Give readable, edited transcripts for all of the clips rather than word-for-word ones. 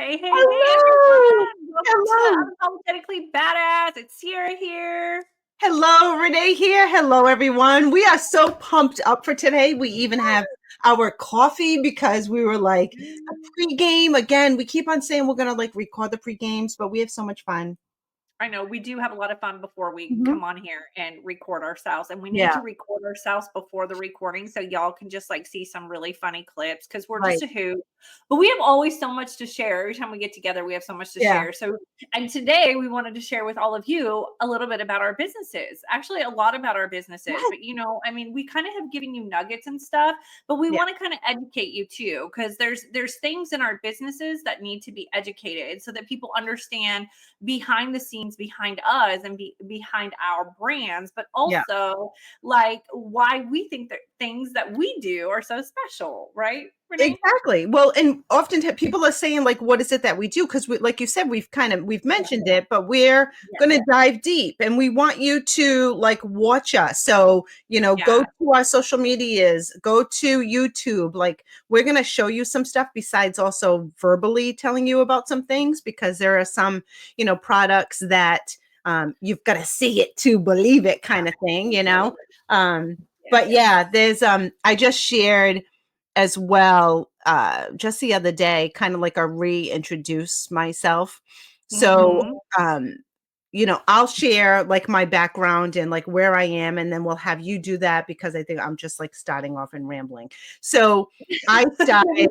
Hey, Hello. everyone. Welcome Hello. to Unapologetically Badass. It's Sierra here. Hello, Renee here. Hello, everyone. We are so pumped up for today. We even have our coffee because we were like a pregame. Again, we keep on saying we're going to like record the pregames, but we have so much fun. I know we do have a lot of fun before we Mhm. come on here and record ourselves. And we need Yeah, to record ourselves before the recording so y'all can just like see some really funny clips because we're right. just a hoot. But we have always so much to share. Every time we get together, we have so much to Yeah, share. So, and today we wanted to share with all of you a little bit about our businesses. Actually, a lot about our businesses. yes, But I mean, we kind of have given you nuggets and stuff, but we yeah, want to kind of educate you too because there's things in our businesses that need to be educated so that people understand behind the scenes behind us and behind our brands, but yeah. also like why we think that things that we do are so special, right, Renee? Exactly. Well, and often people are saying like, what is it that we do? Because we, like you said, we've Yeah, mentioned it, but we're yeah, going to dive deep and we want you to like watch us. So, go yeah. to our social medias, go to YouTube. Like we're going to show you some stuff besides also verbally telling you about some things because there are some, products that you've got to see it to believe it kind of thing. Um, Yeah. but yeah, there's, I just shared as well just the other day, kind of like a reintroduce myself. So Mm-hmm. I'll share like my background and like where I am, and then we'll have you do that because I think I'm just like starting off and rambling. So I started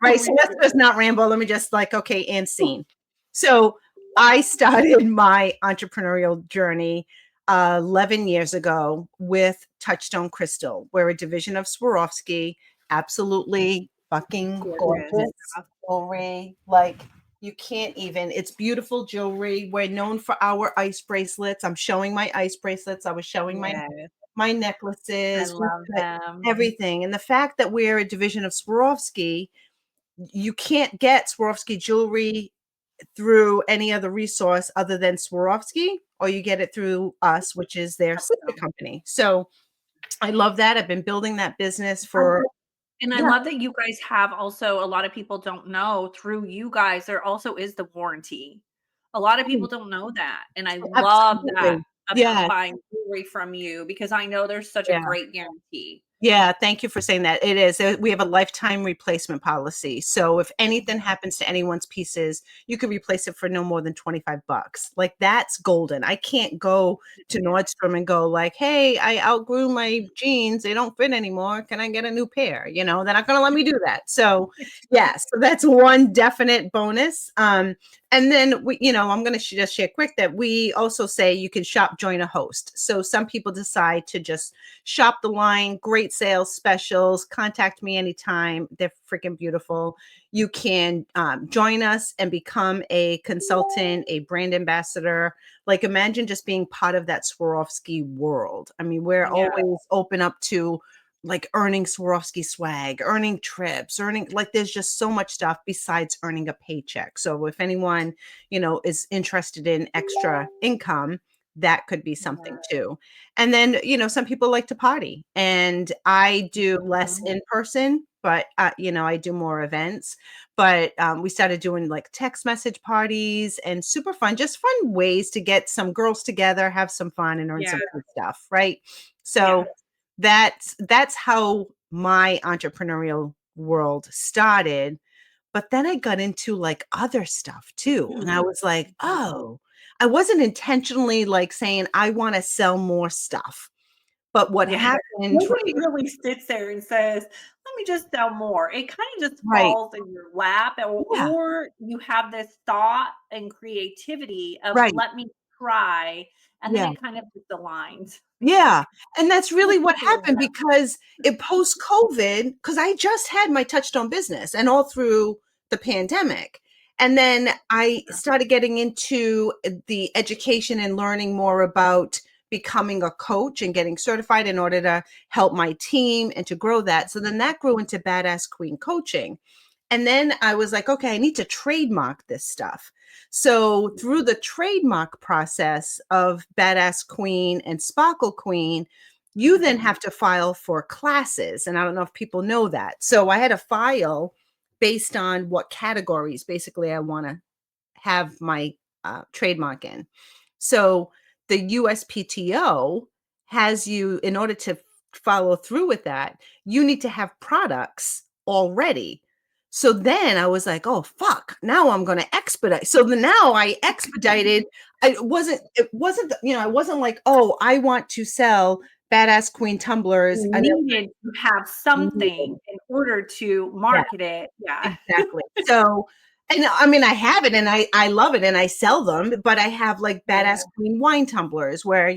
right. So We let's do. just not ramble. Let me just like, okay, and scene. So I started my entrepreneurial journey 11 years ago with Touchstone Crystal. We're a division of Swarovski. Absolutely fucking Gorgeous gorgeous stuff. jewelry. Like you can't even, it's beautiful jewelry. We're known for our ice bracelets. I'm showing my ice bracelets. I was showing Yes, my I necklaces, love them. everything. And the fact that we're a division of Swarovski, you can't get Swarovski jewelry through any other resource other than Swarovski, or you get it through us, which is their sister Touchstone. company. So I love that. I've been building that business I for, And I yeah, love that you guys have also a lot of people don't know through you guys, there also is the warranty. A lot of people don't know that. And I love that absolutely. about Yeah, buying jewelry from you because I know there's such a yeah. great guarantee. Yeah, thank you for saying that. It is. We have a lifetime replacement policy. So if anything happens to anyone's pieces, you can replace it for no more than 25 bucks. Like that's golden. I can't go to Yeah. Nordstrom and go like, "Hey, I outgrew my jeans. They don't fit anymore. Can I get a new pair?" They're not going to let me do that. So, yeah, so that's one definite bonus. And then I'm going to just share quick that we also say you can shop, join a host. So some people decide to just shop the line, great sales specials. Contact me anytime. They're freaking beautiful. You can join us and become a consultant, a brand ambassador. Like imagine just being part of that Swarovski world. I mean, we're Yeah. always open up to like earning Swarovski swag, earning trips, earning like there's just so much stuff besides earning a paycheck. So if anyone, is interested in extra income, that could be something too. And then, some people like to party and I do less Mhm. in person, but, I do more events. But we started doing like text message parties and super fun, just fun ways to get some girls together, have some fun and earn Yeah. some good stuff. Right. Yeah. So that's how my entrepreneurial world started. But then I got into like other stuff too. And I was like, oh, I wasn't intentionally like saying I want to sell more stuff. But what Yeah. happened, Nobody really sits there and says, let me just sell more. It kind of just right? falls in your lap, Yeah, or you have this thought and creativity of right. let me try, and then Yeah. it kind of just aligns. Yeah. And that's really what Something like happened because it post COVID, because I just had my Touchstone business and all through the pandemic. And then I that. started getting into the education and learning more about becoming a coach and getting certified in order to help my team and to grow that. So then that grew into Badass Queen Coaching. And then I was like, okay, I need to trademark this stuff. So through the trademark process of Badass Queen and Sparkle Queen, you then Mhm. have to file for classes. And I don't know if people know that. So I had to file based on what categories basically I want to have my trademark in. So the USPTO has you, in order to follow through with that, you need to have products already. So then I was like, oh, fuck, now I'm going to expedite. So now I expedited. I wasn't like, oh, I want to sell Badass Queen tumblers. You And needed to have something in order to yeah, market it. Yeah. exactly. So, and I mean, I have it and I love it and I sell them, but I have like Yeah. Badass Queen wine tumblers where,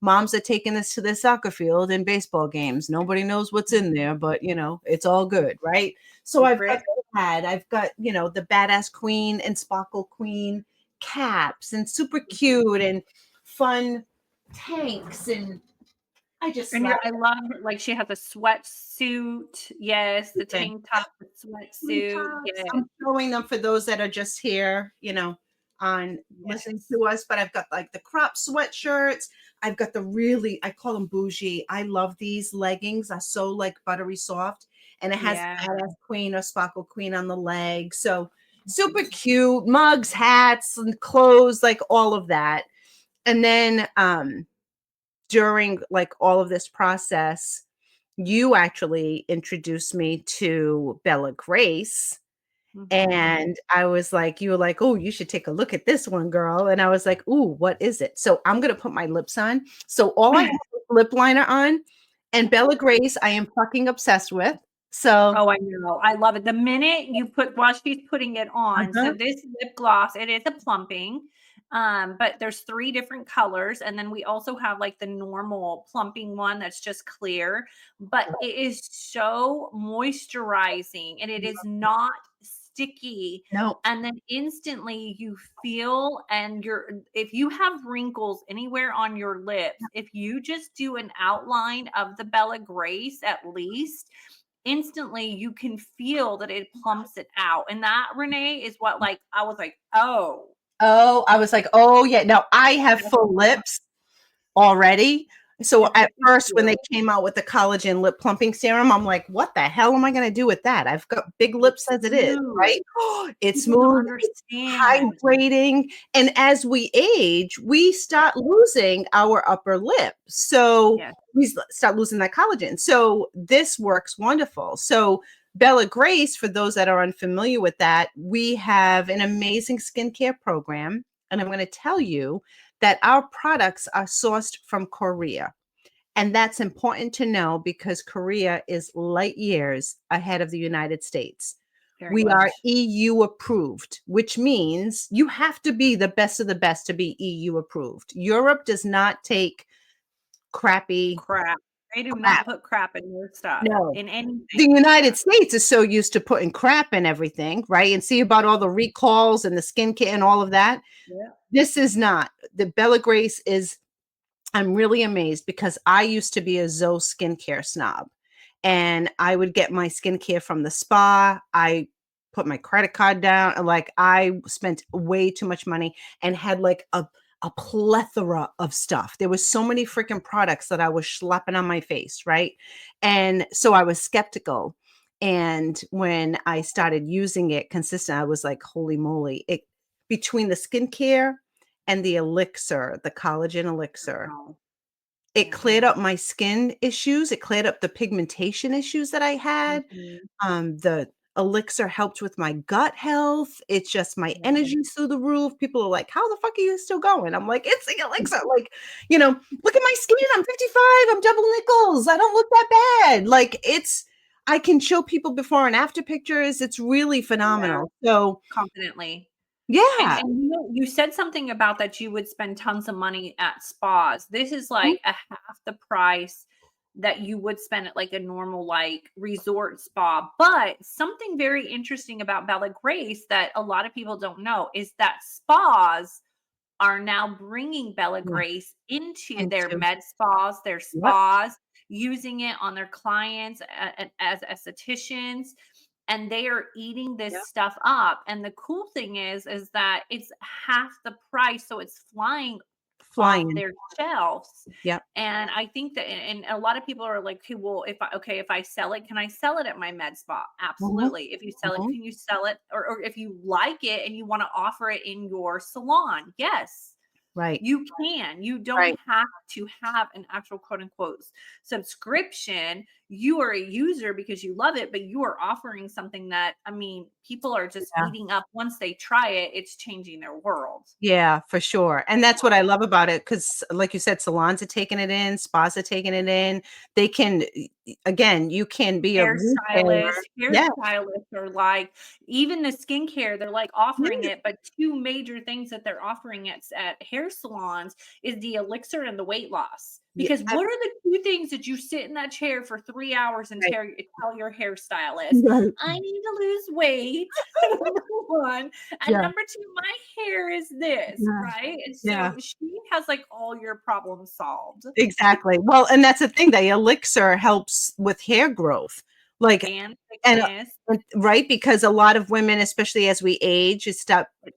moms are taking this to the soccer field and baseball games. Nobody knows what's in there, but it's all good, right? So Secret. I've got, the Badass Queen and Sparkle Queen caps and super cute and fun tanks. And I just And love I love like she has a sweatsuit. Yes, the it. tank top, the Green sweatsuit. tops. Yes, I'm showing them for those that are just here, on listening yes, to us. But I've got like the crop sweatshirts. I've got I call them bougie. I love these leggings. Are so like buttery soft, and it has yeah. Badass Queen or Sparkle Queen on the leg. So super cute. Mugs, hats, and clothes, like all of that. And then during like all of this process, you actually introduced me to Bella Grace. Mhm. And I was like, you were like, oh, you should take a look at this one, girl. And I was like, ooh, what is it? So I'm going to put my lips on. So all I have is lip liner on. And Bella Grace, I am fucking obsessed with. So, Oh, I know. I love it. The minute you put while she's putting it on, so uh-huh. this lip gloss, it is a plumping, but there's 3 different colors, and then we also have, like, the normal plumping one that's just clear, but it is so moisturizing, and it is not sticky, No. and then instantly you feel and if you have wrinkles anywhere on your lips, if you just do an outline of the Bella Grace at least, instantly you can feel that it plumps it out. And that, Renee, is what like I was like, oh, Oh, I was like, oh, yeah. Now I have that's full lips already. So it's at looking first, when they cute. came out with the collagen lip plumping serum, I'm like, what the hell am I going to do with that? I've got big lips It's as it is, smooth. right? It's People don't smooth, it's understand. hydrating. And as we age, we start losing our upper lip. So Yes, start losing that collagen. So this works wonderful. So Bella Grace, for those that are unfamiliar with that, we have an amazing skincare program. And I'm going to tell you that our products are sourced from Korea. And that's important to know because Korea is light years ahead of the United States. very We are much. EU approved, which means you have to be the best of the best to be EU approved. Europe does not take crappy Crap. They do crap. not put crap in your stuff, No. in The anything. Yeah. United States is so used to putting crap in everything, right? And see about all the recalls and the skincare and all of that. Yeah. This is not. The Bella Grace is I'm really amazed because I used to be a Zoe skincare snob and I would get my skincare from the spa. I put my credit card down. And like I spent way too much money and had like a plethora of stuff. There was so many freaking products that I was slapping on my face, right? And so I was skeptical. And when I started using it consistent, I was like, holy moly, it between the skincare and the elixir, the collagen elixir. Wow. It cleared Mhm. up my skin issues, it cleared up the pigmentation issues that I had. Mhm. The elixir helped with my gut health. It's just my Yeah. energy's through the roof. People are like, "How the fuck are you still going?" I'm like, "It's the elixir." Like, look at my skin. I'm 55. I'm double nickels. I don't look that bad. Like, I can show people before and after pictures. It's really Yeah. phenomenal. So, Confidently. And yeah. you said something about that you would spend tons of money at spas. This is like a half the price that you would spend at like a normal like resort spa. But something very interesting about Bella Grace that a lot of people don't know is that spas are now bringing Bella Yeah. Grace into And their to med spas, their Yep. spas, using it on their clients as estheticians, and they are eating Yep. this stuff up. And the cool thing is that it's half the price, so it's flying off Flying. their shelves. Yep. And I think that, and a lot of people are like, okay, well, if I sell it, can I sell it at my med spa? Mhm, Absolutely. If you sell it, mhm. can you sell it? Or if you like it and you want to offer it in your salon, yes, Right, you can. You don't right. have to have an actual quote unquote subscription. You are a user because you love it, but you are offering something that, I mean, people are just Yeah. eating up. Once they try it, it's changing their world. Yeah, for sure. And that's what I love about it because, like you said, salons are taking it in, spas are taking it in. They can, again, you can be a retailer. Yeah, Hairstylists are like, even the skincare, they're like offering yeah, it, but two major things that they're offering at hair salons is the elixir and the weight loss. yeah, Because what are the two things that you sit in that chair for 3 hours and right, tell your hairstylist, right. I need to lose weight? Number one. And Yeah, number two, my hair is this, yeah, right? And yeah. so she has like all your problems solved. Exactly. Well, and that's the thing, the elixir helps with hair growth. Like, And and thickness, right, because a lot of women, especially as we age, it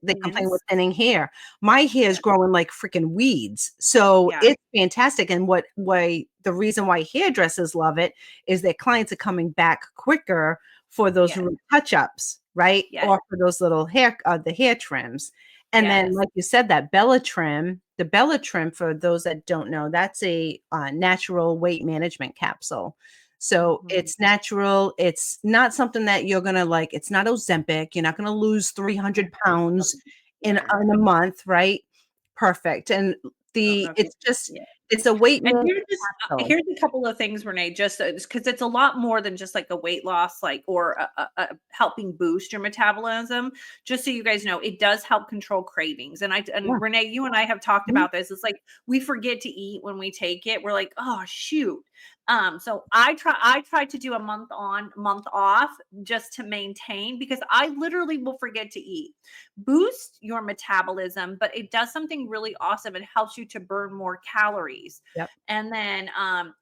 they complain with thins. thinning hair. My hair is Yeah. growing like freaking weeds. So Yeah. it's fantastic. And why the reason why hairdressers love it is their clients are coming back quicker for those Yes. touch-ups, right? Yes. Or for those little hair, the hair trims. And then, Yes. like you said, that Bella trim, the Bella trim, for those that don't know, that's a natural weight management capsule. So Mhm. it's natural. It's not something that you're gonna like. It's not Ozempic. You're not gonna lose 300 pounds Yeah. in a month, right? Perfect. And Don't know if you it's just yeah. it's a weight And management capsule. here's a couple of things, Renee, just because it's a lot more than just like a weight loss, like or helping boost your metabolism. Just so you guys know, it does help control cravings. And Yeah. Renee, you and I have talked Mhm. about this. It's like we forget to eat when we take it. We're like, oh shoot. So I try to do a month on, month off just to maintain because I literally will forget to eat. Boost your metabolism, but it does something really awesome. It helps you to burn more calories. Yep. And then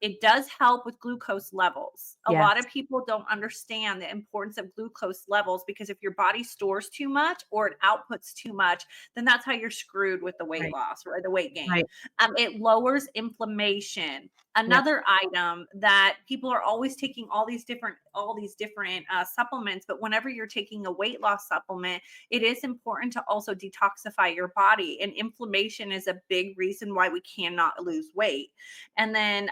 it does help with glucose levels. A Yes. lot of people don't understand the importance of glucose levels because if your body stores too much or it outputs too much, then that's how you're screwed with the weight Right. loss or the weight gain. Right. It lowers inflammation. Yep. Another item that people are always taking all these different supplements, but whenever you're taking a weight loss supplement, it is important to also detoxify your body. And inflammation is a big reason why we cannot lose weight. And then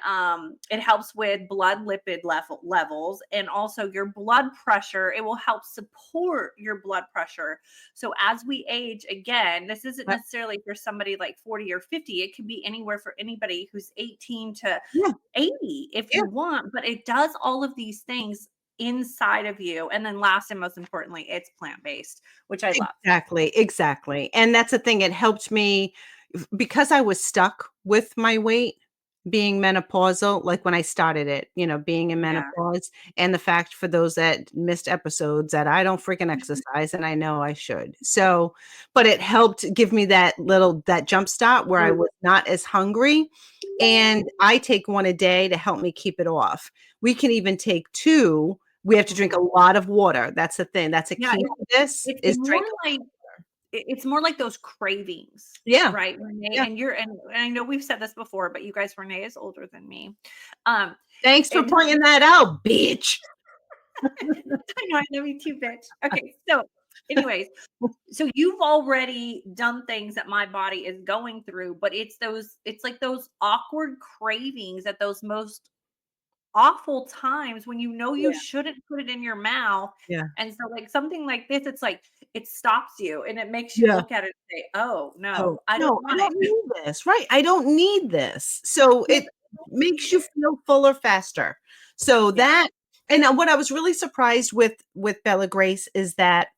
it helps with blood lipid levels and also your blood pressure. It will help support your blood pressure. So as we age, again, this isn't Yep. necessarily for somebody like 40 or 50. It could be anywhere for anybody who's 18 to Yeah. 80 if Yeah. you want, but it does all of these things inside of you. And then last and most importantly, it's plant-based, which I love. Exactly. Exactly. And that's the thing. It helped me because I was stuck with my weight being menopausal, like when I started it, being in Yeah. menopause, and the fact for those that missed episodes that I don't freaking exercise and I know I should. So, but it helped give me that jump start where I was not as hungry. And I take one a day to help me keep it off. We can even take two. We have to drink a Mhm. lot of water. That's the thing. That's a Yeah, key to this it's is more drink. like it's more like those cravings, Yeah. right, Renee? Yeah. And I know we've said this before, but you guys, Renee is older than me. Um, Thanks for and pointing that out, bitch. I know I love you too, bitch. Okay, so anyways, so you've already done things that my body is going through, but it's like those awkward cravings at those most awful times when you know you Yeah. shouldn't put it in your mouth. Yeah. And so like something like this, it's like it stops you and it makes you Yeah. look at it and say, oh Oh, no, I don't no, I want don't it. need this, right? I don't need this. So Yeah, it makes you feel fuller faster. So yeah, that and what I was really surprised with Bella Grace is that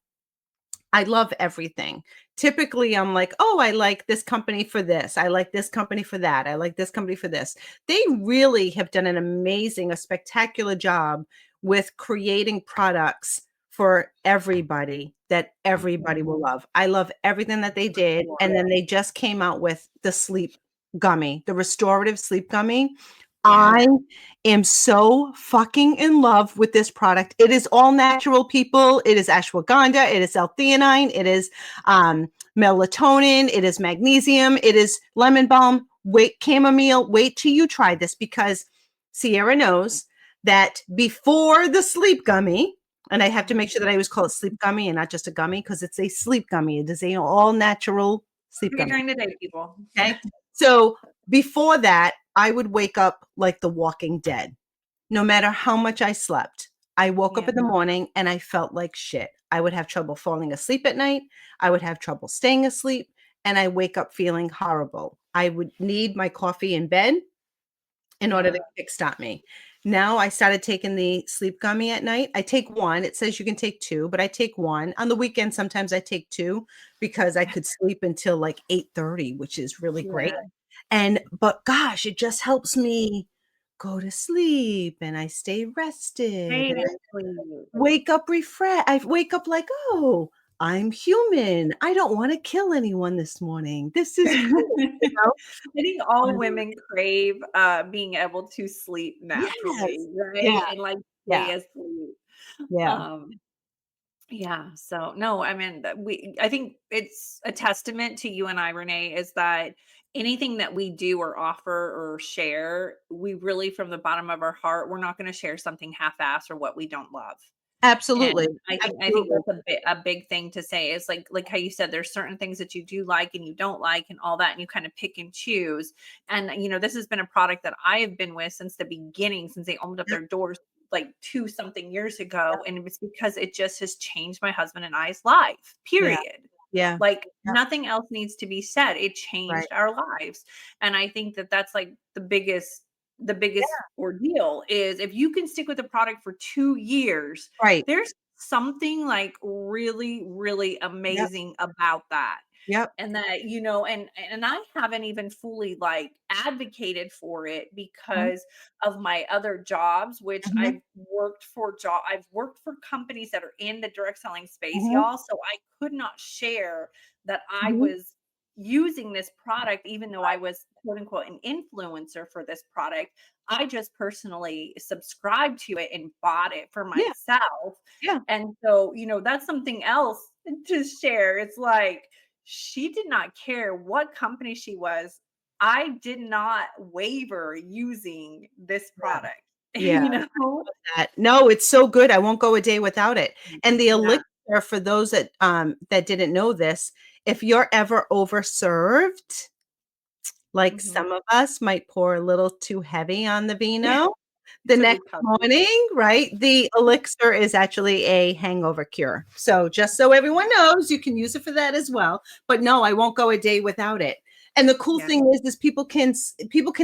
I love everything. Typically, I'm like, oh, I like this company for this. I like this company for that. I like this company for this. They really have done a spectacular job with creating products for everybody that everybody will love. I love everything that they did. And then they just came out with the sleep gummy, the restorative sleep gummy. yeah. I am so fucking in love with this product. It is all natural, people. It is ashwagandha. It is L-theanine. It is melatonin, it is magnesium, it is lemon balm, wait, chamomile. Wait till you try this, because Sierra knows that before the sleep gummy, and I have to make sure that I always call it sleep gummy and not just a gummy, because it's a sleep gummy. It is a all natural sleep gummy. During the day, people. Okay. So before that, I would wake up like the Walking Dead. No matter how much I slept, I woke up Yeah. in the morning and I felt like shit. I would have trouble falling asleep at night. I would have trouble staying asleep, and I wake up feeling horrible. I would need my coffee in bed in order Yeah. to kickstart me. Now I started taking the sleep gummy at night. I take one. It says you can take two, but I take one. On the weekend, sometimes I take two because I could sleep until like 8:30, which is really great. Yeah. But gosh, it just helps me go to sleep, and I stay rested, and I Exactly. wake up refreshed. I wake up like, oh, I'm human. I don't want to kill anyone this morning. This is great, you I know? think all Um, women crave being able to sleep naturally, yes. Yeah. right? And like Yeah. stay asleep. Yeah. Um, yeah, so no, I mean I think it's a testament to you and I, Renee, is that anything that we do or offer or share, we really from the bottom of our heart, we're not going to share something half-ass or what we don't love. Absolutely. And I think Absolutely. that's a big thing to say is like how you said there's certain things that you do like and you don't like and all that, and you kind of pick and choose. And this has been a product that I have been with since the beginning, since they opened up Yep. their doors like 2 something years ago, Yep. and it was because it just has changed my husband and I's life. Yeah. Period. Yeah. Like Yep. nothing else needs to be said. It Right. changed our lives. And I think that that's like the biggest ordeal is if you can stick with a product for 2 years, Right. there's something like really, really Yep. amazing about that. Yep. And that, and I haven't even fully like advocated for it Mhm. because of my other jobs, which Mhm. I've worked for companies that are in the direct selling space, Mhm. y'all. So I could not share that I Mhm. was using this product, even though I was quote unquote an influencer for this product. I just personally subscribed to it and bought it for Yeah. myself. Yeah. And so, that's something else to share. It's like she did not care what company she was. I did not waver using this Yeah. product, Yeah. you know? That. No, it's so good. I won't go a day without it. And the Yeah. elixir, for those that didn't know this, if you're ever overserved, like Mhm. some of us might pour a little too heavy on the Yeah. vino, the It's a next recovery. morning, right? The elixir is actually a hangover cure. So just so everyone knows, you can use it for that as well. But no, I won't go a day without it. And the cool Yeah. thing is people can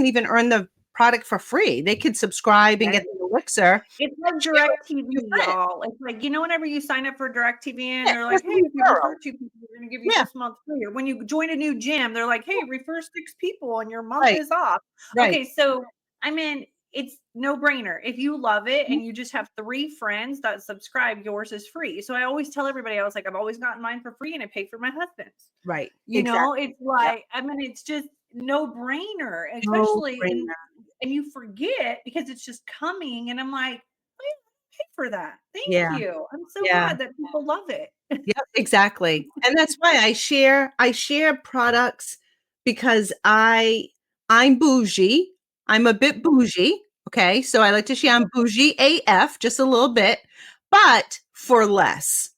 even earn the product for free. They could subscribe and Yeah. get the elixir It's and like share it DirecTV, with your friends. y'all. It's like, whenever you sign up for DirecTV and Yeah, they're like, there's a "Hey, if you referral. refer 2 people, we're gonna give you Yeah, this month free." Or when you join a new gym, they're like, "Hey, refer 6 people and your month right, is off." right. Okay, so, I mean, it's no-brainer. If you love it Mhm. and you just have 3 friends that subscribe, yours is free. So I always tell everybody, I was like, "I've always gotten mine for free and I pay for my husband's." Right, exactly. It's Yep. like, I mean, it's just no-brainer, No especially brainer. and you forget because it's just coming, and I'm like, pay for that. Thank Yeah, you. I'm so yeah. glad that people love it. Yep, exactly. And that's why I share products, because I'm bougie. I'm a bit bougie, okay? So I like to share. I'm bougie AF just a little bit, but for less.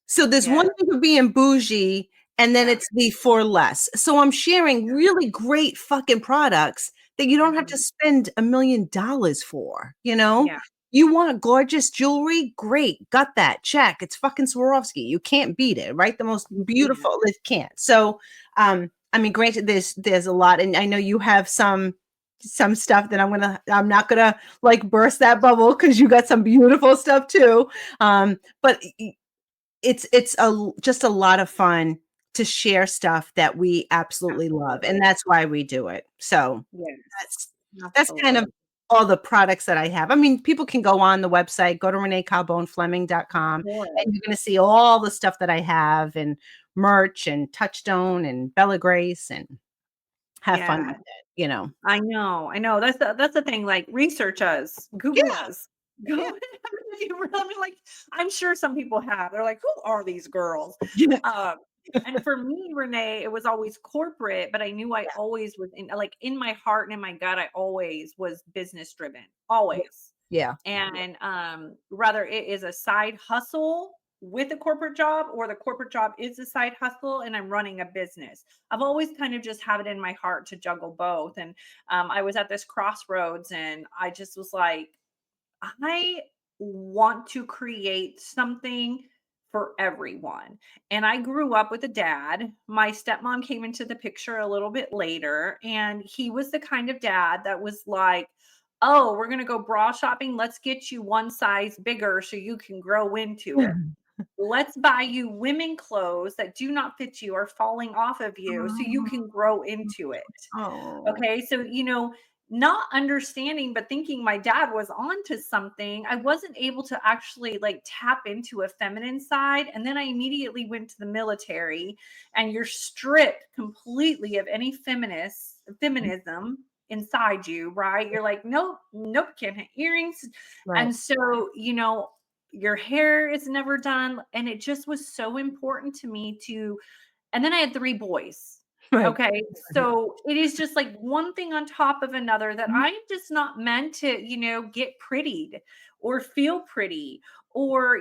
So there's Yeah, one thing of being bougie, and then yeah, it's the for less. So I'm sharing really great fucking products that you don't have to mhm, spend $1,000,000 for, you know? yeah, You want gorgeous jewelry? Great. Got that. Check. It's fucking Swarovski. You can't beat it, right? The most you can't. beautiful. It can't. So, I mean, granted, there's a lot, and I know you have some stuff that I'm not gonna like burst that bubble, because you got some beautiful stuff too. But just a lot of fun to share stuff that we absolutely love, and Absolutely. that's why we do it. So Yes, that's kind of absolutely. all the products that I have. I mean, people can go on the website, go to Of reneecarbonefleming.com, course. and you're gonna see all the stuff that I have, and merch and Touchstone and Bella Grace, and have fun Yeah, with it. I know. That's the thing. Like, research us, Google Yeah, us. Go. yeah. I mean, like, I'm sure some people have. They're like, who are these girls? Yeah. Um, And for me, Renee, it was always corporate, but I knew I always was in like in my heart and in my gut, I always was business driven, Yeah. always. Yeah. And whether it is a side hustle with a corporate job or the corporate job is a side hustle and I'm running a business, I've always kind of just have it in my heart to juggle both. And I was at this crossroads and I just was like, I want to create something for everyone. And I grew up with a dad. My stepmom came into the picture a little bit later, and he was the kind of dad that was like, "Oh, we're going to go bra shopping. Let's get you one size bigger so you can grow into it. Let's buy you women clothes that do not fit you or falling off of you so you can grow into it." Oh. Okay. So, not understanding, but thinking my dad was onto something, I wasn't able to actually like tap into a feminine side. And then I immediately went to the military, and you're stripped completely of any feminism inside you, right? You're like, nope, nope, can't have earrings. Right. And so, your hair is never done. And it just was so important to me and then I had 3 boys. Right. Okay, so it is just like one thing on top of another that Mhm. I'm just not meant to, get prettied or feel pretty or,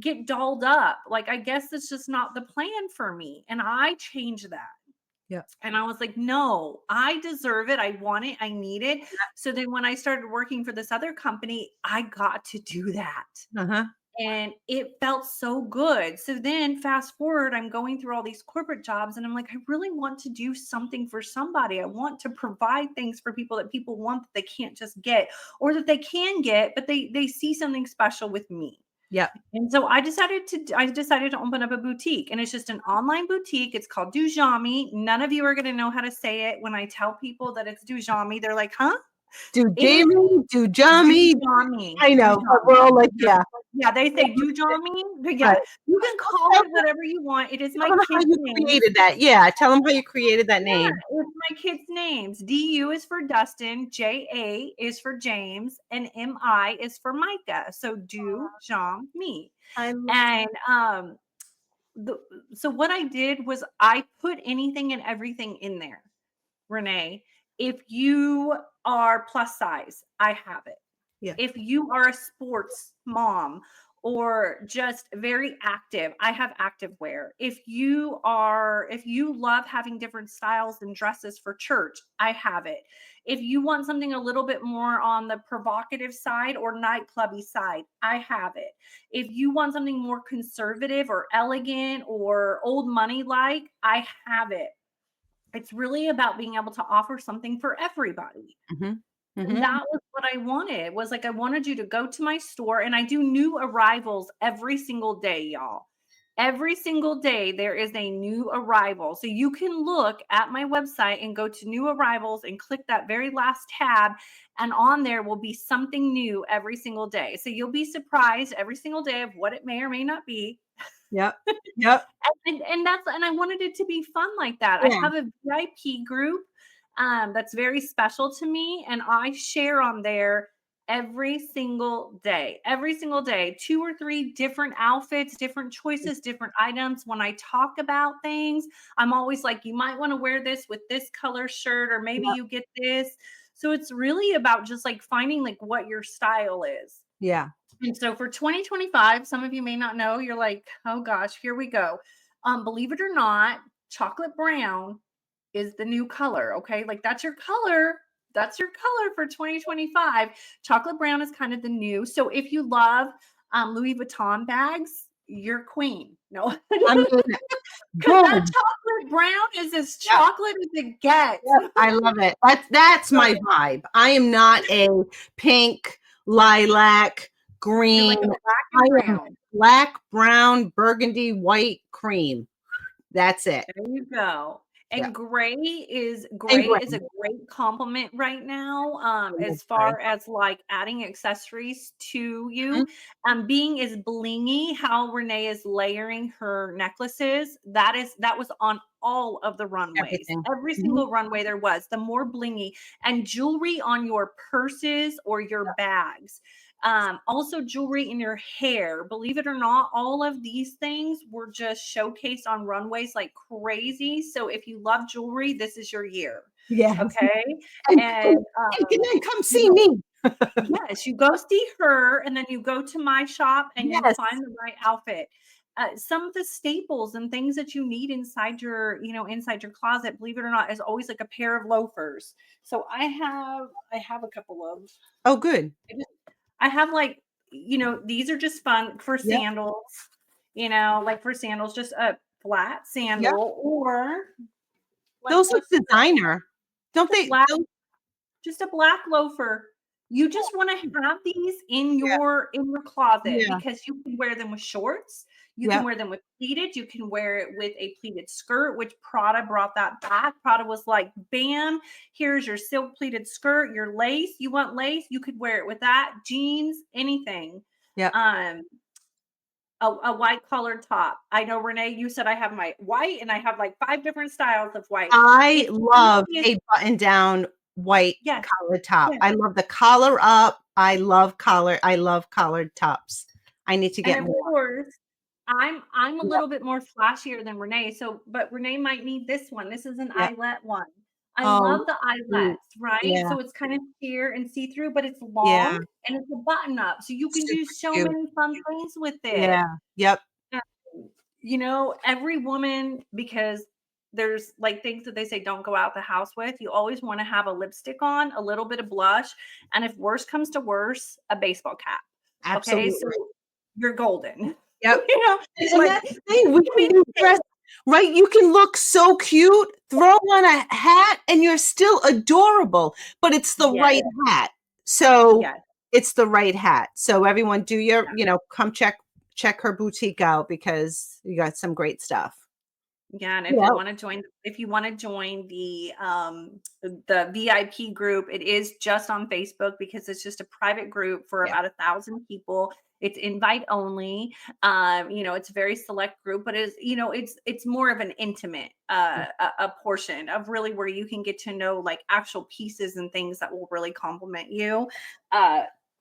get dolled up. Like, I guess it's just not the plan for me. And I changed that. Yeah. And I was like, no, I deserve it. I want it. I need it. So then when I started working for this other company, I got to do that. Uh-huh. And it felt so good. So then fast forward, I'm going through all these corporate jobs and I'm like, I really want to do something for somebody. I want to provide things for people that people want that they can't just get or that they can get, but they see something special with me. Yeah. And so I decided to open up a boutique, and it's just an online boutique. It's called Dujami. None of you are going to know how to say it when I tell people that it's Dujami. They're like, huh? Do It is Jamie, do Jamie. Dujami. I know, but we're all like, Yeah. yeah. Yeah, they say Dujami, but yeah, Right. you can call it whatever you want. It is my Tell them how kids' you name. created that. Yeah, tell them how you created that Yeah, name. it's my kids' names. DU is for Dustin, JA is for James, and MI is for Micah. So Dujami. I love And the so what I did was I put anything and everything in there, Renee. If you are plus size, I have it. Yeah. If you are a sports mom or just very active, I have active wear. If you love having different styles and dresses for church, I have it. If you want something a little bit more on the provocative side or nightclubby side, I have it. If you want something more conservative or elegant or old money like, I have it. It's really about being able to offer something for everybody. Mhm. And Mhm. that was what I wanted, was like, I wanted you to go to my store, and I do new arrivals every single day, y'all. Every single day there is a new arrival. So you can look at my website and go to new arrivals and click that very last tab. And on there will be something new every single day. So you'll be surprised every single day of what it may or may not be. Yep. Yep. And I wanted it to be fun like that. I Yeah. have a VIP group that's very special to me, and I share on there every single day, 2 or 3 different outfits, different choices, different items. When I talk about things, I'm always like, you might want to wear this with this color shirt, or maybe Yep. you get this. So it's really about just like finding like what your style is. Yeah. And so for 2025, some of you may not know, you're like, oh gosh, here we go. Believe it or not, chocolate brown is the new color. Okay. Like that's your color. That's your color for 2025. Chocolate brown is kind of the new. So if you love Louis Vuitton bags, you're queen. No, I mean, because that boom. chocolate brown is as Yep. chocolate as it gets. Yep. I love it. That's my vibe. I am not a pink, lilac, You're green. like a black I and am brown. black, brown, burgundy, white, cream. That's it. There you go. Yeah. And gray is And a gray. great compliment right now, I love as gray. far as like adding accessories to Mhm. you. Being as blingy, how Renee is layering her necklaces, that was on all of the runways. Everything. Every Mhm. single runway there was, the more blingy and jewelry on your purses or your bags. Also jewelry in your hair. Believe it or not, all of these things were just showcased on runways like crazy. So if you love jewelry, this is your year. Yes. Okay. And, And, can I come you see know, me? yes, you go see her and then you go to my shop and you Yes. find the right outfit. Some of the staples and things that you need inside your, inside your closet, believe it or not, is always like a pair of loafers. So I have a couple of Oh, good. I have like, these are just fun for Yep. sandals, like for sandals, just a flat Yep. sandal or like Those look just designer. Don't a they? black Those, just a black loafer. You just want to have these yeah. in your closet Yeah. because you can wear them with shorts. You can Yep. wear them with pleated. You can wear it with a pleated skirt, which Prada brought that back. Prada was like, bam, here's your silk pleated skirt, your lace. You want lace? You could wear it with that, jeans, anything. Yep. Um, a white collared top. I know, Renee, you said I have my white and I have like 5 different styles of white. I It's love easiest. a button down white Yes, collar top. yes. I love the collar up. I love collared tops. I need to And get of more. course, I'm a Yep. little bit more flashier than Renee, so but Renee might need this one. This is an Yep. eyelet one. I Oh, love the cute. eyelets, right? Yeah. So it's kind of sheer and see-through, but it's Yeah. long and it's a button up, so you can do Super so cute. many fun things with it. Yeah. Yep. Every woman, because there's like things that they say don't go out the house with. You always want to have a lipstick on, a little bit of blush, and if worse comes to worse, a baseball cap. Okay, so Absolutely. you're golden. Yep. It's And like that's the thing, we can be dressed right. You can look so cute, throw on a hat, and you're still adorable, but it's the yes, right hat. So yes, it's the right hat. So everyone do your, yeah. come check her boutique out because you got some great stuff. Yeah, and Yeah. if you want to join the VIP group, it is just on Facebook because it's just a private group for Yeah. about 1,000 people. It's invite only. It's a very select group, but it's more of an intimate a portion of really where you can get to know like actual pieces and things that will really complement you.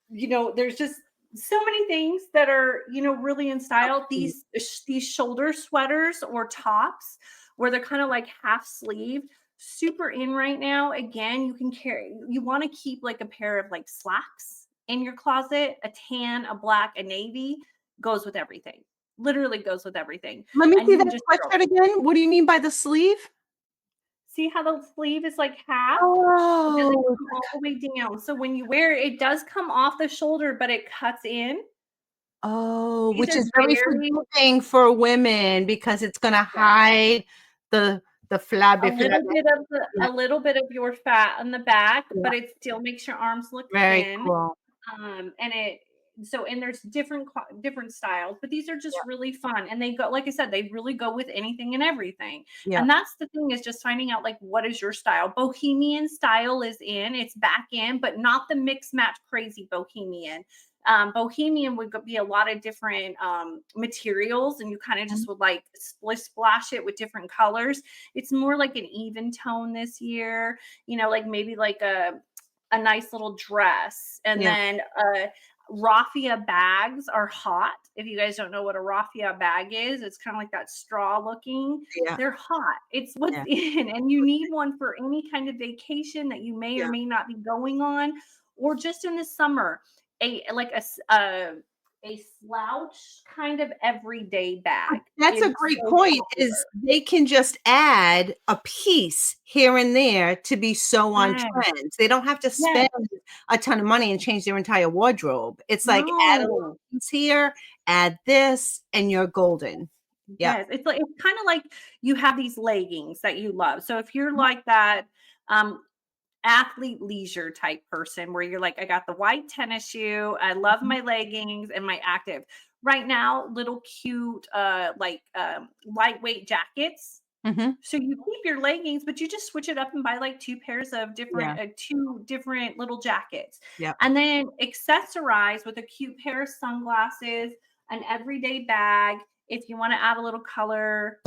There's just so many things that are really in style. These shoulder sweaters or tops where they're kind of like half sleeved, super in right now. Again, you want to keep like a pair of like slacks in your closet. A tan, a black, a navy goes with everything, literally goes with everything. Let me And see you can that just sweatshirt again. What do you mean by the sleeve? see how the sleeve is like half. It doesn't Oh, come all the way down. So when you wear it, it does come off the shoulder, but it cuts in. oh, These which are is very very forgiving for women because it's gonna yeah, hide the flabby flabby. a Yeah, little bit of your fat on the back, yeah, but it still makes your arms look very thin. cool. And there's different styles, but these are just Yeah, really fun, and they go, like I said, they really go with anything and everything. yeah. And that's the thing, is just finding out like what is your style. Bohemian style is in, it's back in, but not the mix match crazy bohemian. Bohemian would be a lot of different materials, and you kind of Mhm. just would like splash it with different colors. It's more like an even tone this year, like maybe like a nice little dress. And Yeah, then raffia bags are hot. If you guys don't know what a raffia bag is, it's kind of like that straw looking. yeah, They're hot. It's what's yeah, in, and you need one for any kind of vacation that you may or yeah. may not be going on, or just in the summer. A slouch kind of everyday bag That's a is great so point, popular. is they can just add a piece here and there to be so on Yes, trend. They don't have to yes, spend a ton of money and change their entire wardrobe. It's like add a little no. piece here, add this, and you're golden. Yep. Yes, it's kind of like you have these leggings that you love. So if you're like that um athlete leisure type person where you're like, I got the white tennis shoe, I love Mhm, my leggings and my active. Right now, little cute lightweight jackets. mhm. So you keep your leggings, but you just switch it up and buy like Yeah, two different little jackets. yep, And then accessorize with a cute pair of sunglasses, an everyday bag. If you want to add a little color,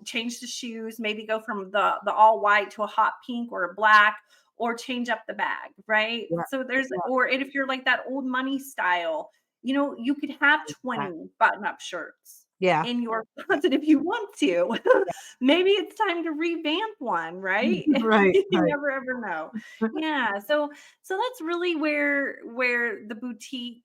change the shoes, maybe go from the all white to a hot pink or a black, or change up the bag, right? Yeah. So there's, Yeah. or if you're like that old money style, you could have 20 button up shirts Yeah. in your closet if you want to. Maybe it's time to revamp one, right? Right. You Right. never ever know. Yeah. So that's really where the boutique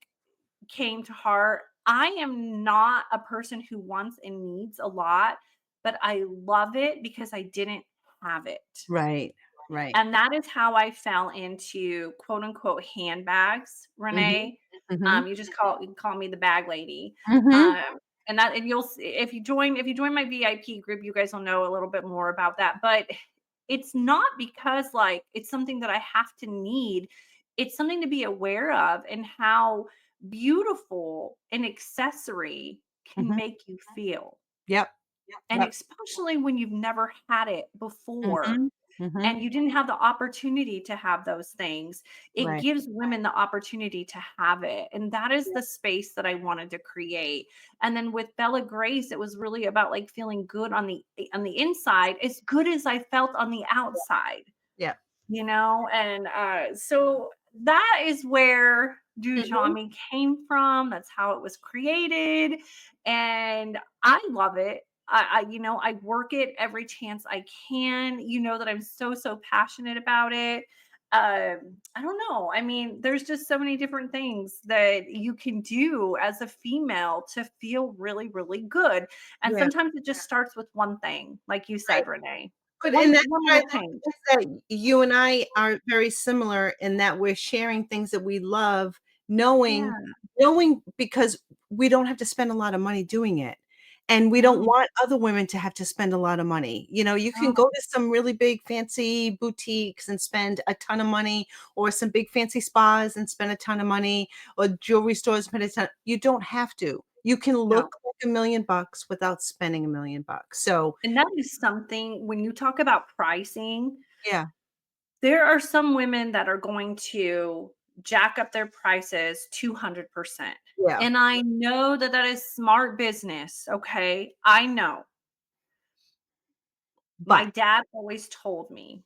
came to heart. I am not a person who wants and needs a lot, but I love it because I didn't have it. Right. Right. And that is how I fell into quote unquote handbags, Mhm. Renee. Mhm. You can call me the bag lady. Mhm. Um, and you'll see if you join my VIP group, you guys will know a little bit more about that. But it's not because like it's something that I have to need. It's something to be aware of and how beautiful an accessory can Mhm. make you feel. Yep. And Yep. especially when you've never had it before Mhm. Mhm. and you didn't have the opportunity to have those things, it Right. gives women the opportunity to have it. And that is Yep. the space that I wanted to create. And then with Bella Grace, it was really about like feeling good on the inside, as good as I felt on the outside, Yep. and so that is where Mhm. Dujami came from. That's how it was created. And I love it. I work it every chance I can. You know that I'm so, so passionate about it. I don't know. I mean, there's just so many different things that you can do as a female to feel really, really good. And Yeah. sometimes it just starts with one thing, like you Right. said, Renee. But One and that's one why I little love change. is that you and I are very similar in that we're sharing things that we love, knowing Yeah. knowing because we don't have to spend a lot of money doing it. And we don't No, want other women to have to spend a lot of money. You can no. go to some really big fancy boutiques and spend a ton of money, or some big fancy spas and spend a ton of money, or jewelry stores spend a ton. You don't have to. You can No. look like $1,000,000 without spending $1,000,000. So, And that is something when you talk about pricing, yeah. there are some women that are going to jack up their prices 200%. Yeah. And I know that that is smart business, okay? I know. My But dad always told me,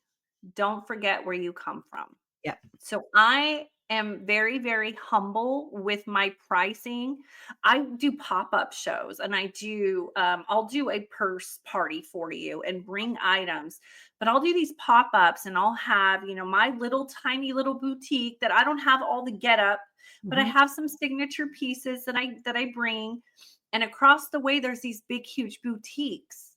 "Don't forget where you come from." yeah. So I am very, very humble with my pricing. I do pop-up shows and I'll do a purse party for you and bring items, but I'll do these pop-ups and I'll have, my little tiny little boutique that I don't have all the get up, but I Mhm. have some signature pieces that I bring. And across the way, there's these big, huge boutiques.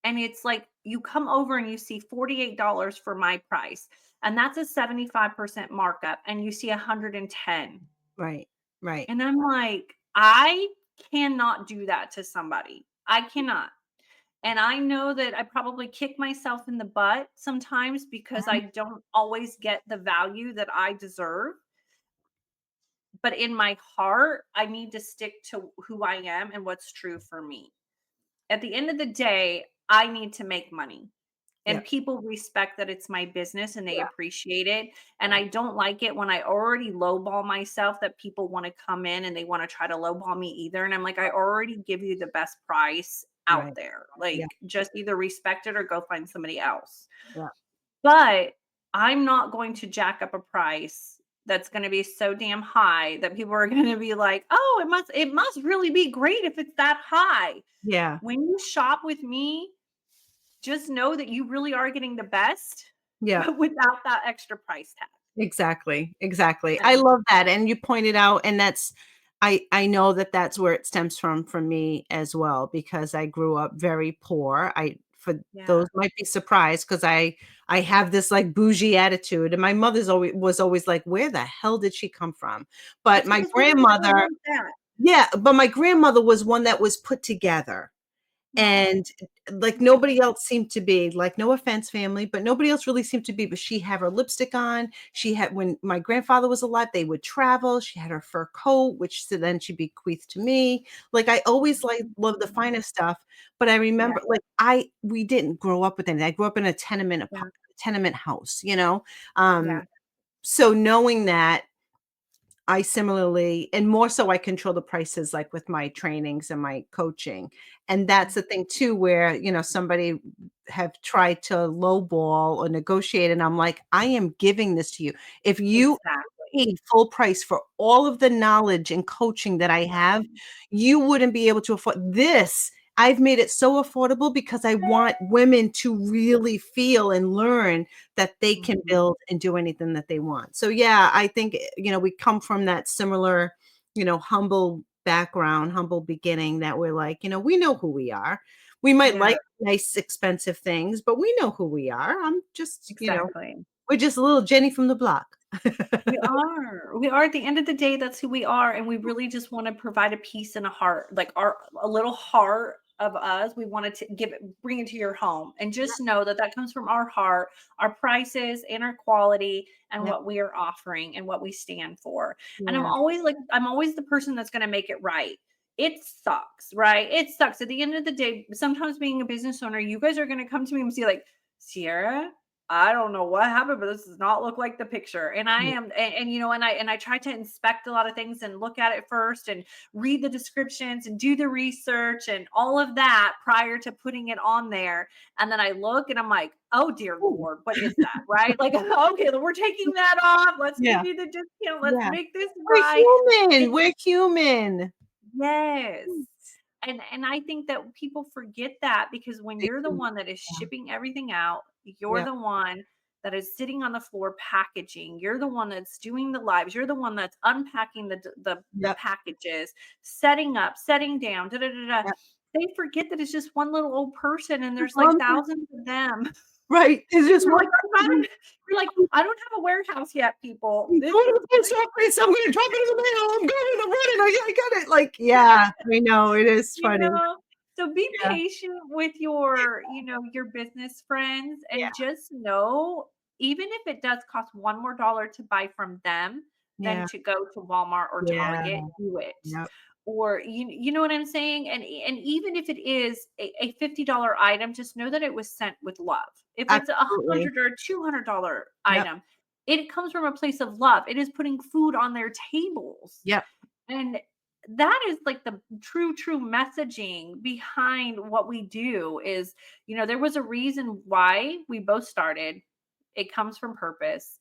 And it's like you come over and you see $48 for my price. And that's a 75% markup. And you see 110. Right. Right. And I'm like, I cannot do that to somebody. I cannot. And I know that I probably kick myself in the butt sometimes because Mhm. I don't always get the value that I deserve. But in my heart, I need to stick to who I am and what's true for me. At the end of the day, I need to make money. And Yep. people respect that it's my business and they Yeah. appreciate it. And Yeah. I don't like it when I already lowball myself that people want to come in and they want to try to lowball me either. And I'm like, I already give you the best price out Right. there. Yeah. Like, just either respect it or go find somebody else. Yeah. But I'm not going to jack up a price that's going to be so damn high that people are going to be like, "Oh, it must really be great if it's that high." Yeah. When you shop with me, just know that you really are getting the best, Yeah. but without that extra price tag. Exactly. Exactly. I And love that. And you pointed out, and I know that that's where it stems from for me as well, because I grew up very poor. For yeah, those might be surprised, because I have this like bougie attitude, and my mother's always was always like, where the hell did she come from? But it's my because we were never grandmother, like that. yeah, but my grandmother was one that was put together. And, Oh, like, okay. nobody else seemed to be, like, no offense, family, but nobody else really seemed to be, but she had her lipstick on. She had when my grandfather was alive, they would travel. She had her fur coat, which then she bequeathed to me. Like, I always, like, loved the Mhm. finer stuff, but I Yeah, remember, like, we didn't grow up with anything. I grew up in a yeah, tenement house, you know? Um, yeah, so knowing that, I similarly, and more so, I control the prices, like, with my trainings and my coaching, and yeah, that's the thing too where, somebody have tried to lowball or negotiate, and I'm like, I am giving this to you. If you Exactly. paid full price for all of the knowledge and coaching that I have, you wouldn't be able to afford this. I've made it so affordable because I want women to really feel and learn that they can Mhm. build and do anything that they want. So yeah, I think, we come from that similar, humble background, humble beginning, that we're like, we know who we are. We might Yeah, like nice, expensive things, but we know who we are. I'm just, exactly. we're just a little Jenny from the block. We are. We are. At the end of the day, that's who we are, and we really just wanna provide a peace and a heart, like, a little heart of us. We wanted to bring it to your home, and just know that that comes from our heart, our prices, and our quality, and Yep. what we are offering, and what we stand for. And Yeah. I'm always the person that's gonna make it right. It sucks, right? It sucks. At the end of the day, sometimes being a business owner, you guys are gonna come to me and say, like, "Sierra, I don't know what happened, but this does not look like the picture." And I Yeah. am, and I try to inspect a lot of things and look at it first and read the descriptions and do the research and all of that prior to putting it on there. And then I look and I'm like, oh dear Ooh. Lord, what is that? Right? Like, okay, we're taking that off. Let's Yeah. give you the discount. Let's Yeah. make this We're right. human. It's We're human. yes. And I think that people forget that, because when They you're the do. one that is Yeah. shipping everything out, you're Yep. the one that is sitting on the floor packaging. You're the one that's doing the lives. You're the one that's unpacking the Yep. packages, setting up, setting down, da da da da. Yep. They forget that it's just one little old person and there's like One thing. thousands of them. Right. It's just You're one like, "I'm not you're like, I don't have a warehouse yet, people. I'm This going is to the post office. I'm gonna drop it in the mail. I'm going. I'm running. I got it. Like, yeah, I know. It is You funny. know? So be Yeah. patient with your, your business friends, Yeah. and just know, even if it does cost one more dollar to buy from them than Yeah. to go to Walmart or Yeah. Target, do it. Yep. Or you know what I'm saying? And even if it is a $50 item, just know that it was sent with love. If it's a Absolutely. 100 or $200 Yep. item, it comes from a place of love. It is putting food on their tables. Yep. And that is like the true messaging behind what we do is, there was a reason why we both started. It comes from purpose.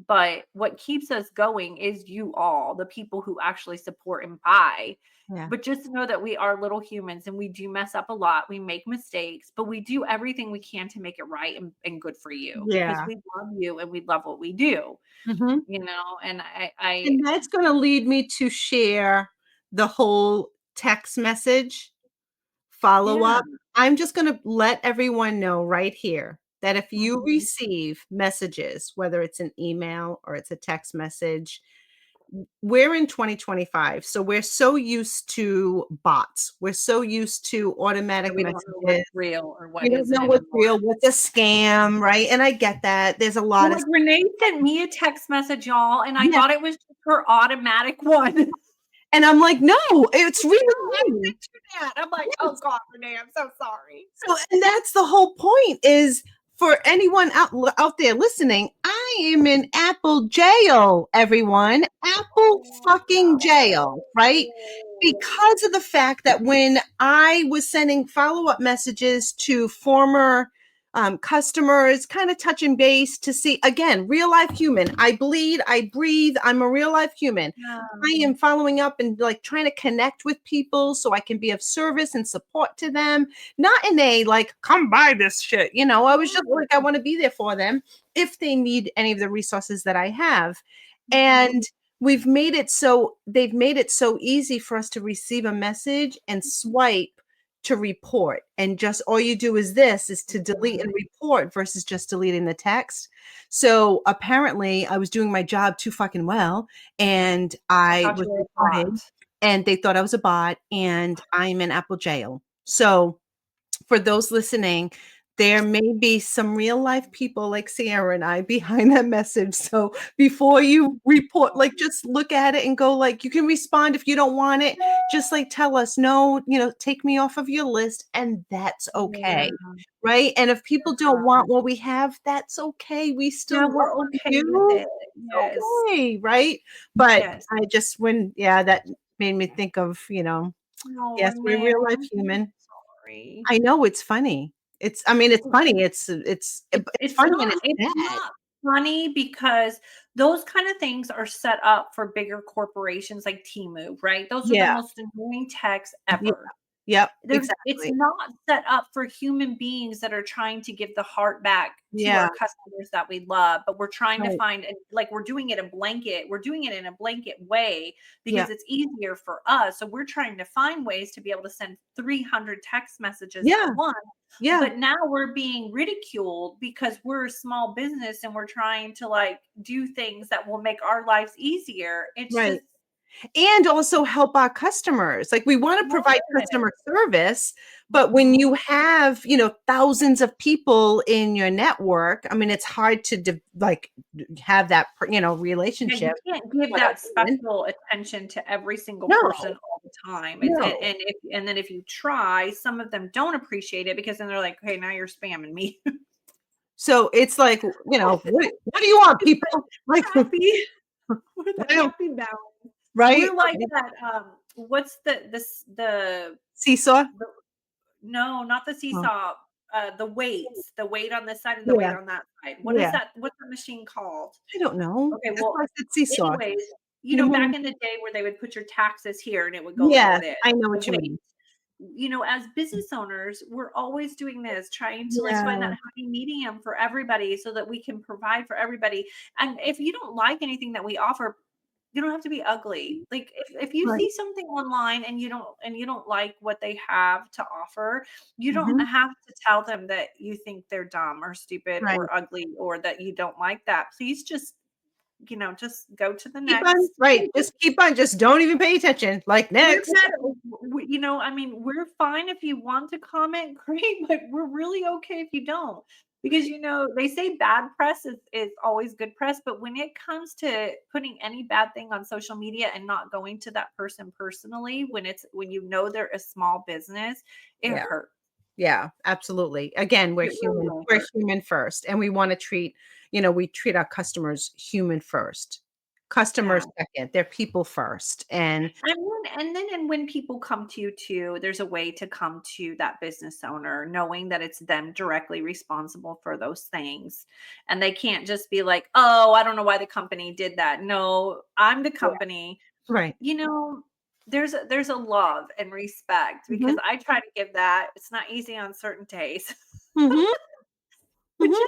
But what keeps us going is you all, the people who actually support and buy. Yeah. But just know that we are little humans and we do mess up a lot. We make mistakes, but we do everything we can to make it right and good for you, because Yeah. we love you and we love what we do, Mhm. and I And that's gonna lead me to share the whole text message yeah. follow-up. I'm just gonna let everyone know right here that if you Mhm. receive messages, whether it's an email or it's a text message, we're in 2025, so we're so used to bots. We're so used to Yeah, automatic we don't know what's messages. real or We what don't isn't know what's anymore. real, what's a scam, right? And I get that. There's a Well, lot of like, Renee sent me a text message, y'all, and I yeah, thought it was just her automatic one. and I'm like, "No, it's No, I really me." sent you that. I'm like, "Oh god, Renee, I'm so sorry." So, and that's the whole point is for anyone out there listening, I am in Apple jail, everyone. Apple Oh, fucking jail, right? Because of the fact that when I was sending follow-up messages to former customers, kind of touching base to see, again, real life human. I bleed, I breathe, I'm a real life human. yeah. I am following up and like trying to connect with people so I can be of service and support to them, not in a like, come buy this shit. I was just like, I want to be there for them if they need any of the resources that I have. Mhm. And they've made it so easy for us to receive a message and swipe to report. And just all you do is to delete and report versus just deleting the text. So apparently I was doing my job too fucking well. And I I thought was you were a reporting bot. and they thought I was a bot and I'm in Apple jail. So for those listening, there may be some real life people like Sierra and I behind that message. So before you report, like just look at it and go like, you can respond if you don't want it. Just like tell us, no, take me off of your list, and that's Yeah. okay. Right. And if people don't want what we have, that's okay. We still Yeah, love we're okay with you. it. It's Yes. okay. Right. But Yes. I just that made me think of, Oh, yes, we're Renee, real life I'm so human. sorry. I know it's funny. I mean, it's funny. It's It's funny and not it's it's sad. not funny because those kind of things are set up for bigger corporations like Temu, right? Those are the Yeah. most annoying techs Yeah. ever. Yep. It's Exactly. not set up for human beings that are trying to give the heart back to Yeah. our customers that we love, but we're trying to Right. find like we're doing it we're doing it in a blanket way Yeah. because it's easier for us. So we're trying to find ways to be able to send 300 text messages at Yeah. once. Yeah. But now we're being ridiculed because we're a small business and we're trying to like do things that will make our lives easier. It's Right. just And also help our customers. Like we want to provide yes. customer service, but when you Mhm. have, thousands of people in your network, I mean, it's hard to have that, Yeah, relationship. you can't give One that on one. special attention to every single No, person all the time. It's no. and then if you try, some of them don't appreciate it because then they're like, "Okay, now you're spamming me." So it's like, what do you want, It's people? Like, happy with why a don't, happy balance. right? We're like Right. that, what's Seesaw. the no, not the Oh, seesaw, the weight on this side and the weight yeah. on that side. Yeah. What's that machine called? I don't know. Okay, That's well, why I said seesaw. anyways, You know what I back mean? in the day where they would put your taxes here and it would go like Yes, this, I know the what you weight. mean. As business owners, we're always doing this, trying to like find that Yeah. happy medium for everybody so that we can provide for everybody. And if you don't like anything that we offer, you don't have to be ugly. Like if you Right. see something online and you don't like what they have to offer, you don't Mhm. have to tell them that you think they're dumb or stupid Right. or ugly or that you don't like that. Please just go to the Keep on, next. right, just keep on, just don't even pay attention, like, We're next. better, I mean, we're fine if you want to comment, great, but we're really okay if you don't. Because they say bad press is always good press, but when it comes to putting any bad thing on social media and not going to that person personally, when they're a small business, it Yeah, hurts. yeah, absolutely. Again, It really will we're hurt. human first, and we wanna we treat our customers human first. Yeah. Customers second, they're people first, and And when people come to you too, there's a way to come to that business owner knowing that it's them directly responsible for those things. And they can't just be like, "Oh, I don't know why the company did that." No, I'm the yeah, company. right. You know, there's a love and respect because Mhm, I try to give that. It's not easy on certain days. mhm, But mhm.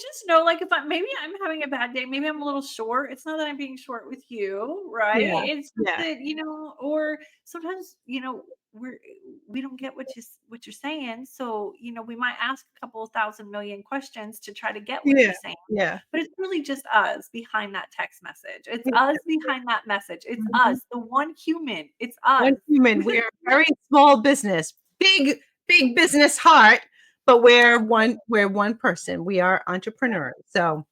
just know, like, if maybe I'm having a bad day, maybe I'm a little short. It's not that I'm being short with you, right? Yeah, It's just yeah, that, or sometimes, we don't get what you're saying. So, we might ask a couple of thousand million questions to try to get what yeah, you're saying. yeah, But it's really just us behind that text message. It's yeah, us behind that message. It's mhm. us, the one human. It's One us. human, we are a very small business, big business heart, but we're one person. We are entrepreneurs. So,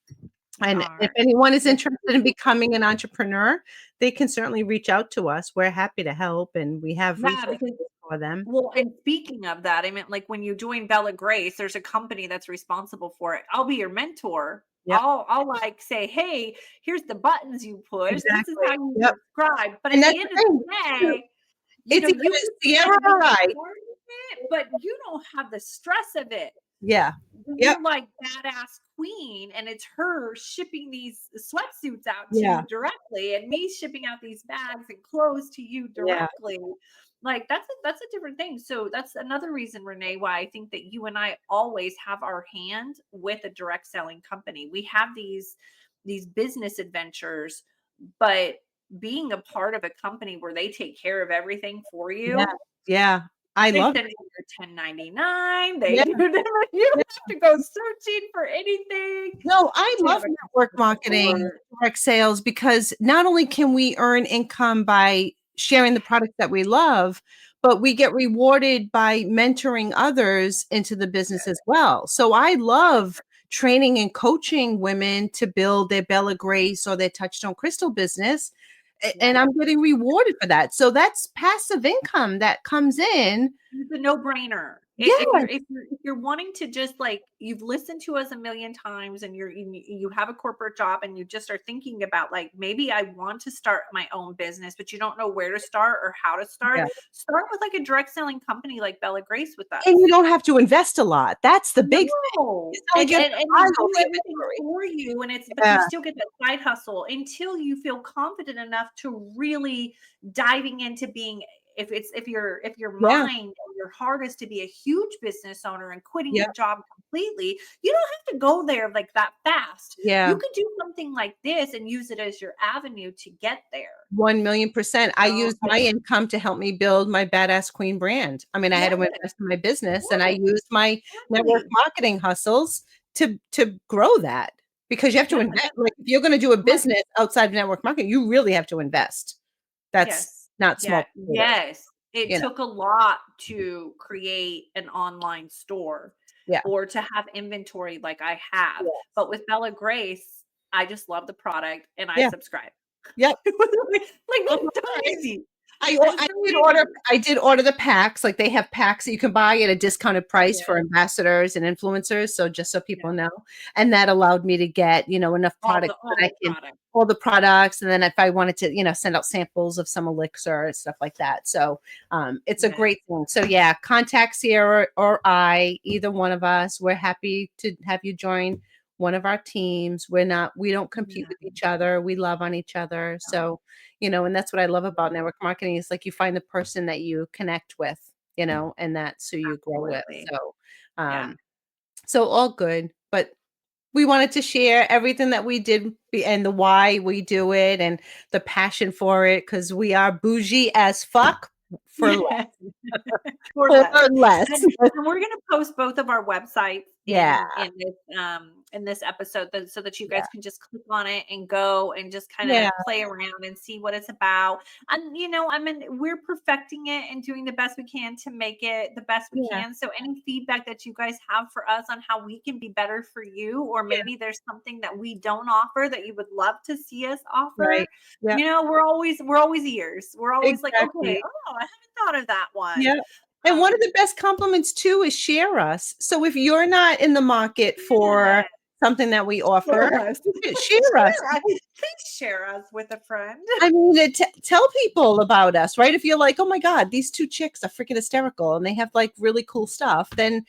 We and if are. anyone is interested in becoming an entrepreneur, they can certainly reach out to us. We're happy to help, and we have Yeah, resources because for them. Well, and speaking of that, I meant like when you join Bella Grace, there's a company that's responsible for it. I'll be your mentor. Yep, I'll like say, "Hey, here's the buttons you push. This is how exactly. you Yep, subscribe." But and at that's the the end of thing. the day, It's either you a can Sierra still be or I. part of it, but you don't have the stress of it. Yeah. Yep. You're like badass queen, and it's her shipping these sweatsuits out to Yeah. you directly, and me shipping out these bags and clothes to you Yeah. directly. Like that's a different thing. So that's another reason, Renee, why I think that you and I always have our hand with a direct selling company. We have these business adventures, but being a part of a company where they take care of everything for Yeah. you, Yeah. I they love send you your 1099. They Yeah. do whatever. You Yeah. don't have to go searching for anything. No, I We love have a network customer marketing, support. direct sales, because not only can we earn income by sharing the products that we love, but we get rewarded by mentoring others into the business as well. So I love training and coaching women to build their Bella Grace or their Touchstone Crystal business. Yeah, And I'm getting rewarded for that. So that's passive income that comes in. it's a no-brainer. If Yeah. you're wanting to just like you've listened to us a million times and you have a corporate job and you just are thinking about like maybe I want to start my own business, but you don't know where to start or how to Yeah. start with like a direct selling company like Bella Grace with And you us. don't have to invest a lot. That's the big thing. No, It's not like you have to and buy they all do the everything inventory. for you, and it's but you Yeah. still get that side hustle until you feel confident enough to really diving into being if your Yeah. mind or your heart is to be a huge business owner and quitting Yeah. your job completely, you don't have to go there like that fast. You Yeah. could do something like this and use it as your avenue to get there. 1,000,000%. I So used my income to help me build my Badass Queen brand. I mean, I had yes, to invest in my business and I yes, used my network exactly. marketing hustles to grow that because you have to Yeah, invest. Like if you're going to do a right. business outside of network marketing, you really have to invest. That's Yes. not Yeah. small potatoes, Yes. It you know. took a lot to create an online store Yeah. or to have inventory like I have. Yes. But with Bella Grace, I just love the product and I Yeah. subscribe. Yep. It was like Oh, that's so right. easy. I o That's I so did order easy. I did order the packs, like, they have packs that you can buy at a discounted price for Yeah. ambassadors and influencers, so just so people Yeah. know, and that allowed me to get, enough products that All I the can product. all the products, and then if I wanted to, send out samples of some elixir and stuff like that, so, it's a Yes. great thing. So, yeah, contact Sierra or I, either one of us, we're happy to have you join one of our teams. We don't compete Yeah. with each other, we love on each other, so and that's what I love about network marketing is like you find the person that you connect with, and that's who you grow with. Absolutely. So, Yeah. all good. But we wanted to share everything that we did and the why we do it and the passion for it because we are bougie as fuck for less. Yeah. Or For less. less. And we're gonna post both of our websites Yeah. in this episode so that you Yeah. guys can just click on it and go and just kind Yeah. of play around and see what it's about. And I mean, we're perfecting it and doing the best we can to make it the best we Yeah. can. So any feedback that you guys have for us on how we can be better for you, or Yeah. maybe there's something that we don't offer that you would love to see us offer, Right. Yeah. we're always ears. We're always like, Exactly. okay, oh, I haven't thought of that one. Yeah. And one of Um, the best compliments too is share us. So if you're not in the market for yeah, something that we offer, share us. share us. Please share us with a friend. I mean, tell people about us, right? If you're like, oh my God, these two chicks are freaking hysterical and they have like really cool stuff, then,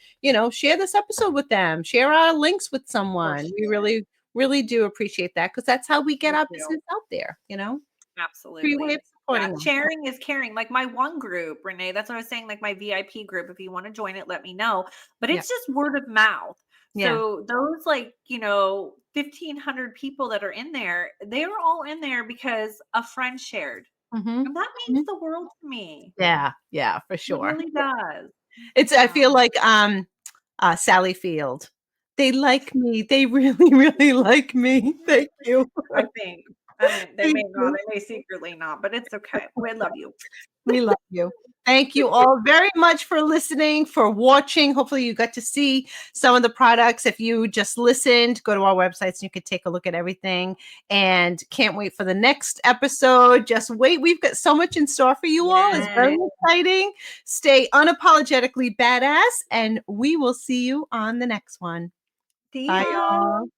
share this episode with them, share our links with For someone. We sure. really, really do appreciate that because that's how we get We our do. business out there, free way of Absolutely. Yeah, supporting us. sharing is caring. Like my one group, Renee, that's what I was saying, like my VIP group. If you want to join it, let me know. But Yeah. it's just word of mouth. Yeah. So those 1,500 people that are in there, they are all in there because a friend shared. Hmm. And that means the world to me. Yeah. Yeah, for It sure. really does. I feel So like Sally Field. They like me. They really, really like me. Thank you. I think. I mean, they Thank may not, you. they may secretly not, but it's okay. We love you. We love you. Thank you all very much for listening, for watching. Hopefully, you got to see some of the products. If you just listened, go to our websites and you could take a look at everything. And can't wait for the next episode. Just wait. We've got so much in store for you all. It's Yeah. very exciting. Stay unapologetically badass, and we will see you on the next one. See Bye, ya. y'all.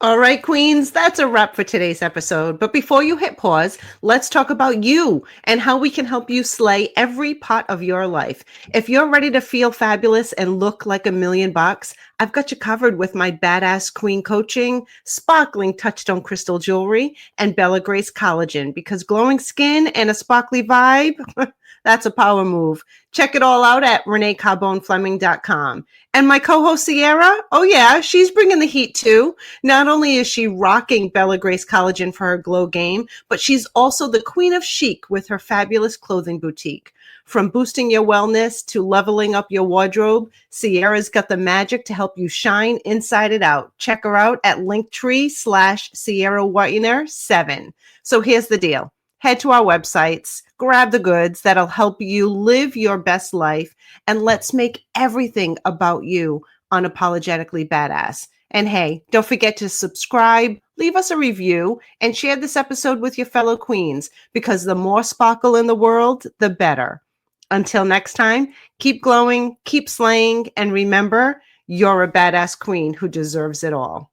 All right, Queens, that's a wrap for today's episode. But before you hit pause, let's talk about you and how we can help you slay every part of your life. If you're ready to feel fabulous and look like $1,000,000, I've got you covered with my Badass Queen coaching, sparkling Touchstone crystal jewelry, and Bella Grace collagen, because glowing skin and a sparkly vibe, that's a power move. Check it all out at ReneeCarbonefleming.com. And my co-host Sierra, oh yeah, she's bringing the heat too. Not only is she rocking Bella Grace collagen for her glow game, but she's also the queen of chic with her fabulous clothing boutique. From boosting your wellness to leveling up your wardrobe, Sierra's got the magic to help you shine inside and out. Check her out at Linktree/Sierra Whitener 7. So here's the deal. Head to our websites, grab the goods that'll help you live your best life, and let's make everything about you unapologetically badass. And hey, don't forget to subscribe, leave us a review, and share this episode with your fellow queens, because the more sparkle in the world, the better. Until next time, keep glowing, keep slaying, and remember, you're a badass queen who deserves it all.